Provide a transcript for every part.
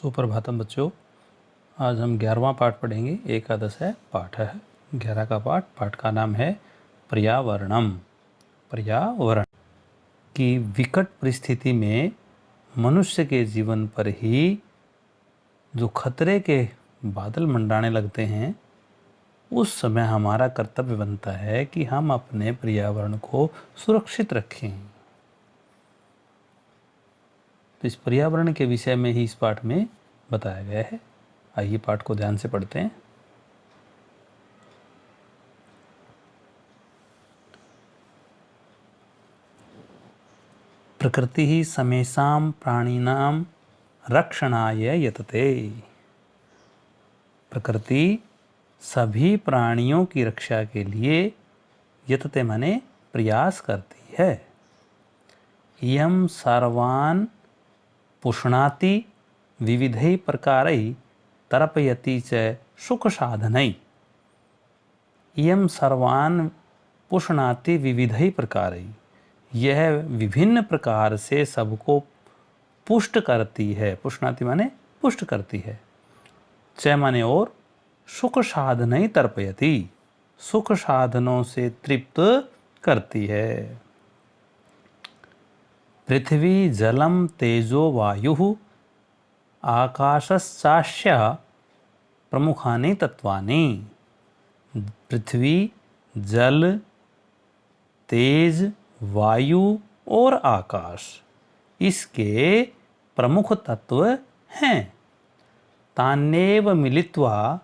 सुप्रभातम बच्चों। आज हम 11वां पाठ पढ़ेंगे। एकादश है पाठ है 11 का पाठ का नाम है पर्यावरणम। पर्यावरण की विकट परिस्थिति में मनुष्य के जीवन पर ही जो खतरे के बादल मंडराने लगते हैं, उस समय हमारा कर्तव्य बनता है कि हम अपने पर्यावरण को सुरक्षित रखें। तो इस पर्यावरण के विषय में ही इस पाठ में बताया गया है। आइए पाठ को ध्यान से पढ़ते हैं। प्रकृति ही समेषां प्राणिनां रक्षणाय यतते। प्रकृति सभी प्राणियों की रक्षा के लिए यतते माने प्रयास करती है। इयं सर्वान् पुष्णाति विविधैः प्रकारैः तर्पयति च सुख साधनैः। इयं सर्वान् पुष्णाति विविधैः प्रकारैः, यह विभिन्न प्रकार से सबको पुष्ट करती है। पुष्णाति माने पुष्ट करती है। च माने और, सुख साधनैः तर्पयति, सुख साधनों से तृप्त करती है। पृथ्वी जलम तेजो वायुः आकाशश्चास्य प्रमुखानि तत्वानि। पृथ्वी, जल, तेज, वायु और आकाश इसके प्रमुख तत्व हैं। तान्येव मिलित्वा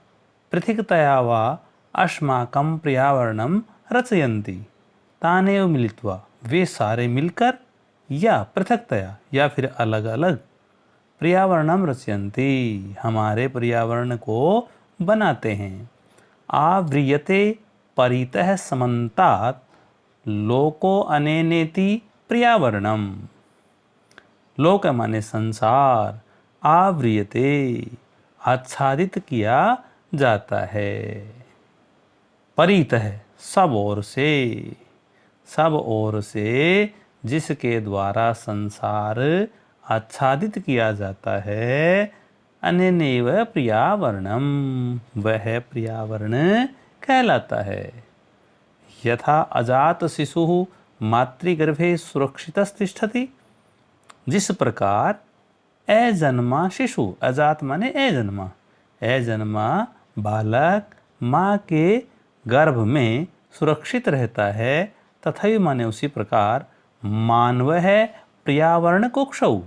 पृथक्तया वा अस्माकं पर्यावरणं रचयन्ति। तान्येव मिलित्वा, वे सारे मिलकर या पृथक्तया या फिर अलग अलग पर्यावरणं रचयन्ति, हमारे पर्यावरण को बनाते हैं। आव्रियते परितः समन्तात् लोको अनेनेति पर्यावरणम। लोक माने संसार, आव्रियते आच्छादित किया जाता है। परितः सब ओर से, सब ओर से जिसके द्वारा संसार आच्छादित किया जाता है, अनेनैव पर्यावरणम, वह पर्यावरण कहलाता है। यथा अजात शिशुः मातृगर्भे सुरक्षितस्तिष्ठति, जिस प्रकार अजन्मा शिशु, अजात माने अजन्मा, अजन्मा बालक माँ के गर्भ में सुरक्षित रहता है, तथैव माने उसी प्रकार मानव है पर्यावरण कोक्षौ,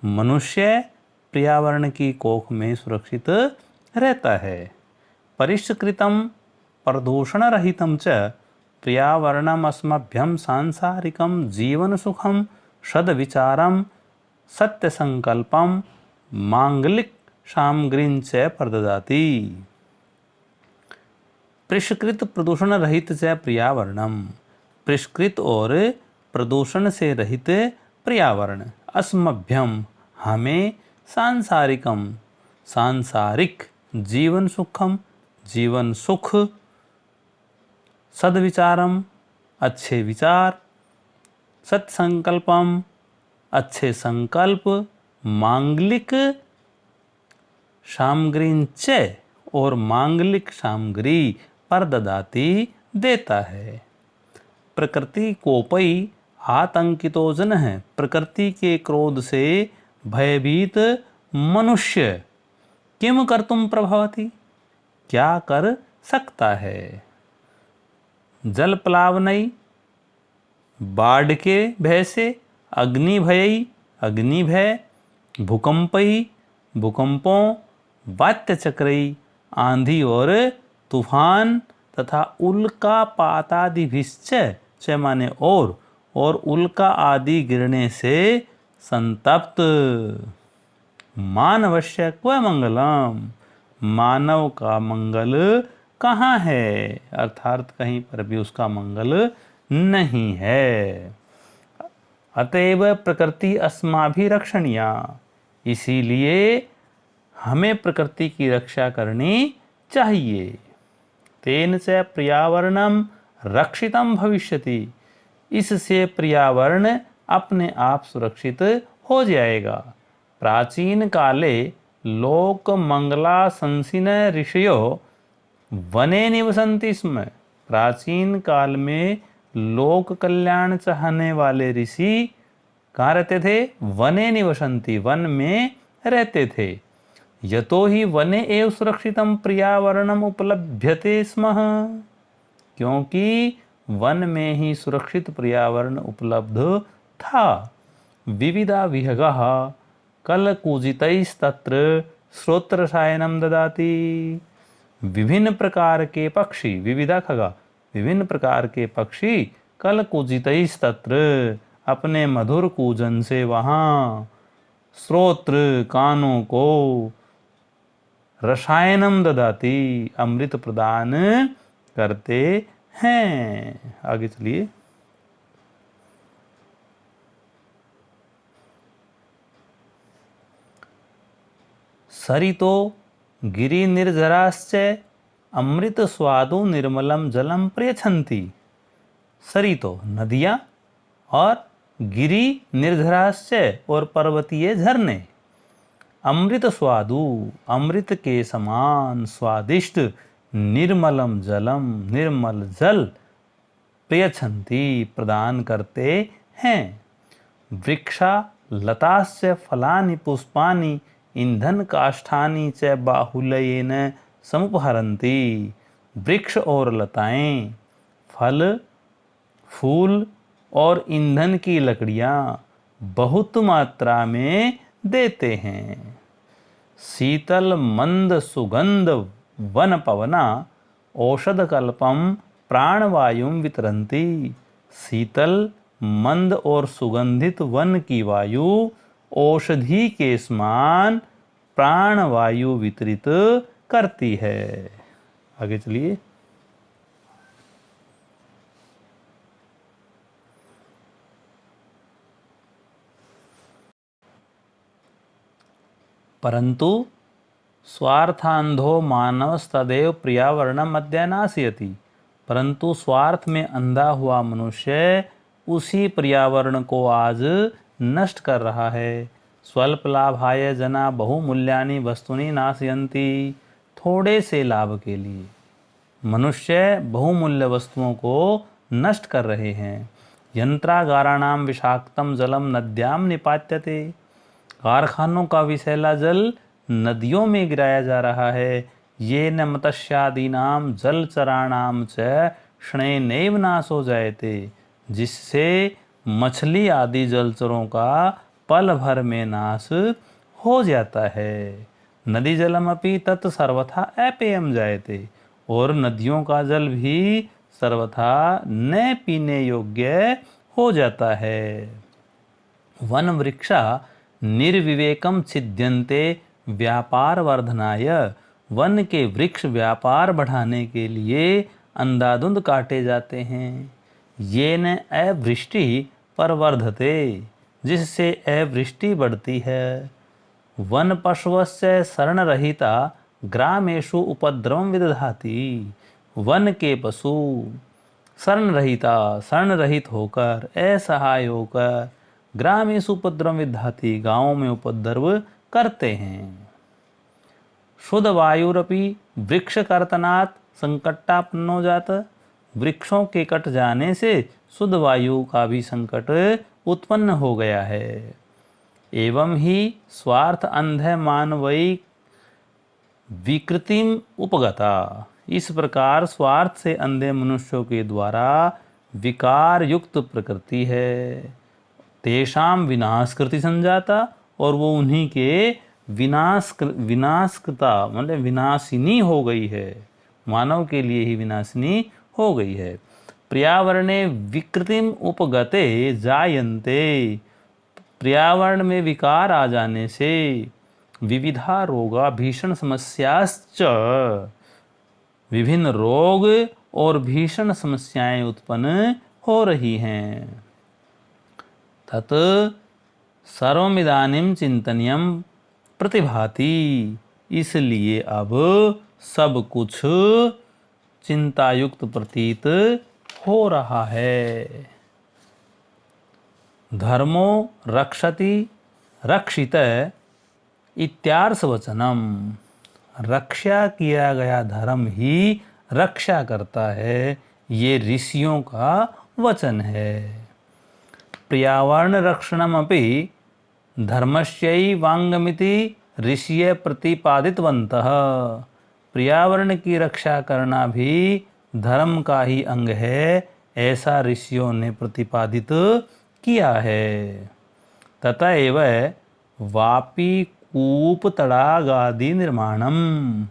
मनुष्य पर्यावरण की कोख में सुरक्षित रहता है। परिष्कृतं प्रदूषण रहितं च पर्यावरणम् अस्मभ्यं सांसारिकं जीवन सुखं सद्विचारं सत्यसंकल्पं मांगलिक सामग्रीं च प्रददाति। परिष्कृत प्रदूषण रहित च पर्यावरणम, परिष्कृत और प्रदूषण से रहित पर्यावरण, अस्मभ्यम हमें, सांसारिकम सांसारिक, जीवन सुखम जीवन सुख, सद्विचारम अच्छे विचार, सत्संकल्पम अच्छे संकल्प, मांगलिक सामग्रीं च और मांगलिक सामग्री प्रददाति देता है। प्रकृति कोपई आतंकितो जनः, प्रकृति के क्रोध से भयभीत मनुष्य किम कर्तुम प्रभवति, क्या कर सकता है। जल प्लावनई, बाढ़ के भय से, अग्नि भयई, अग्नि भय, भूकंपई, भूकंपों, वात्य चक्रई, आंधी और तूफान, तथा उल्कापातादिभिश्च, च माने और उल्का आदि गिरने से संतप्त। मानवस्य क्व मंगलम, मानव का मंगल कहाँ है, अर्थात कहीं पर भी उसका मंगल नहीं है। अतएव प्रकृति अस्माभिरक्षणीया, इसीलिए हमें प्रकृति की रक्षा करनी चाहिए। तेन च पर्यावरणम रक्षितं भविष्यति, इससे पर्यावरण अपने आप सुरक्षित हो जाएगा। प्राचीन काले लोक मंगलाशंसिन ऋषयो वने निवसन्ति स्म। प्राचीन काल में लोक कल्याण चाहने वाले ऋषि कहाँ रहते थे? वने निवसन्ति, वन में रहते थे। यतो हि वने एव सुरक्षितं पर्यावरणम उपलभ्यते स्म, क्योंकि वन में ही सुरक्षित पर्यावरण उपलब्ध था। विविधा विहगः कलकुजितैस्तत्र श्रोत्रसायनं ददाति। विभिन्न प्रकार के पक्षी, विविधा खगा, विभिन्न प्रकार के पक्षी कलकुजितैस्तत्र अपने मधुर कूजन से वहाँ श्रोत्र कानों को रसायनम ददाती अमृत प्रदान करते हैं। आगे चलिए। सरितो गिरि निर्झराश्च अमृत स्वादु निर्मलम जलम प्रयच्छन्ति। सरितो नदियाँ और गिरि निर्झराश्च और पर्वतीय झरने अमृत स्वादु अमृत के समान स्वादिष्ट निर्मलम जलम निर्मल जल प्रयच्छन्ति प्रदान करते हैं। वृक्षा लताश्च फलानि पुष्पानि ईंधन काष्ठानि च बाहुल्येन समुपहरन्ति। वृक्ष और लताएं फल फूल और ईंधन की लकड़ियाँ बहुत मात्रा में देते हैं। शीतल मंद सुगंध वन पवना औषध कल्पम प्राणवायुम वितरन्ति। शीतल मंद और सुगंधित वन की वायु औषधि के समान प्राणवायु वितरित करती है। आगे चलिए। परंतु स्वार्थांधो मानवस्तदेव पर्यावरणम अध्ययनाशयति। परंतु स्वार्थ में अंधा हुआ मनुष्य उसी पर्यावरण को आज नष्ट कर रहा है। स्वल्प लाभाय जना बहुमूल्यानि वस्तुनि नाशयन्ति। थोड़े से लाभ के लिए मनुष्य बहुमूल्य वस्तुओं को नष्ट कर रहे हैं। यंत्रागाराणाम विषाक्तम जलम नद्याम निपात्यते। कारखानों का विषैला जल नदियों में गिराया जा रहा है। ये न मत्स्यादीनाम जलचराणाम च शनैनैव नाशो जायते। जिससे मछली आदि जलचरों का पल भर में नाश हो जाता है। नदी जलमपि तत् सर्वथा अपेयम जायते। और नदियों का जल भी सर्वथा न पीने योग्य हो जाता है। वन वृक्षा निर्विवेकम छिद्यन्ते व्यापार वर्धनाय। वन के वृक्ष व्यापार बढ़ाने के लिए अंधाधुंध काटे जाते हैं। ये न अवृष्टि परवर्धते। जिससे अवृष्टि बढ़ती है। वन पशवस्य शरणरहिता ग्रामेषु उपद्रवं विदधाति। वन के पशु शरण रहित होकर असहाय होकर ग्रामेषु उपद्रवं विदधाति गाँवों में उपद्रव करते हैं। शुद्ध वायुरपि वृक्ष कर्तनात् संकटापन्नो जात। वृक्षों के कट जाने से शुद्ध वायु का भी संकट उत्पन्न हो गया है। एवं ही स्वार्थ अंध मानवई विकृतिम उपगता। इस प्रकार स्वार्थ से अंधे मनुष्यों के द्वारा विकार युक्त प्रकृति है। तेषाम विनाशकृति संजाता। और वो उन्हीं के विनाशकृता मतलब विनाशिनी हो गई है। मानव के लिए ही विनाशिनी हो गई है। पर्यावरणे विकृतिम उपगते जायन्ते। पर्यावरण में विकार आ जाने से विविधा रोगा भीषण समस्याश्च। विभिन्न रोग और भीषण समस्याएं उत्पन्न हो रही हैं। तत् सर्वमिदानीं चिंतनीयं प्रतिभाति। इसलिए अब सब कुछ चिंतायुक्त प्रतीत हो रहा है। धर्मो रक्षति रक्षित इत्यार्षवचनम, रक्षा किया गया धर्म ही रक्षा करता है, ये ऋषियों का वचन है। पर्यावरण रक्षणमपि धर्मस्यैवांगमिति ऋषिय प्रतिपादितवन्तः। पर्यावरण की रक्षा करना भी धर्म का ही अंग है, ऐसा ऋषियों ने प्रतिपादित किया है। तथा एव वापी कूप तड़ागादि निर्माणम,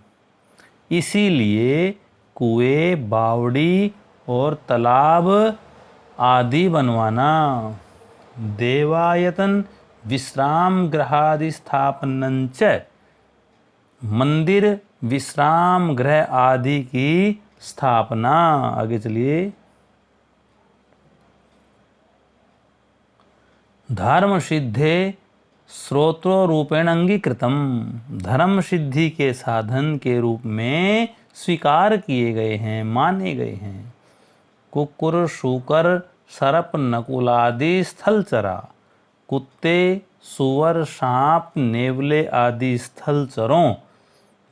इसीलिए कुएं, बावड़ी और तालाब आदि बनवाना, देवायतन विश्राम गृहादि स्थापनंच, मंदिर, विश्राम गृह आदि की स्थापना। आगे चलिए। धर्म सिद्धे स्रोतोरूपेण अंगीकृतम, धर्म सिद्धि के साधन के रूप में स्वीकार किए गए हैं, माने गए हैं। कुकुर, शूकर, सर्प, नकुलादि स्थलचरा, कुत्ते, सुअर, सांप, नेवले आदि स्थलचरों,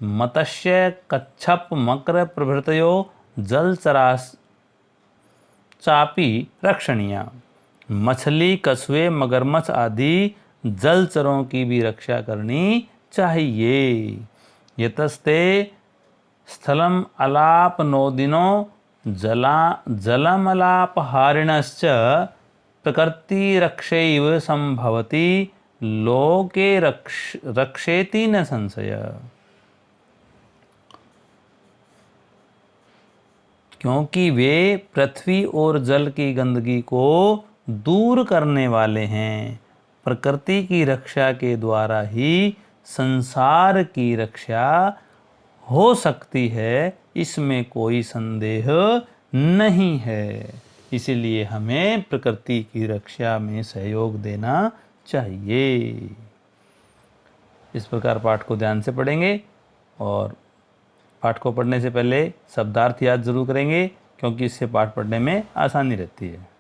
मत्स्य, कच्छप, मकर प्रभृतयो जलचरा चापी रक्षणीया, मछली, कछुए, मगरमच्छ आदि जलचरों की भी रक्षा करनी चाहिए। यतस्ते स्थलम अलाप नोदिनो जलमलापहारिणश्च प्रकृति रक्षैव संभवति, लोके रक्षेति न संशय। क्योंकि वे पृथ्वी और जल की गंदगी को दूर करने वाले हैं। प्रकृति की रक्षा के द्वारा ही संसार की रक्षा हो सकती है, इसमें कोई संदेह नहीं है। इसलिए हमें प्रकृति की रक्षा में सहयोग देना चाहिए। इस प्रकार पाठ को ध्यान से पढ़ेंगे और पाठ को पढ़ने से पहले शब्दार्थ याद जरूर करेंगे, क्योंकि इससे पाठ पढ़ने में आसानी रहती है।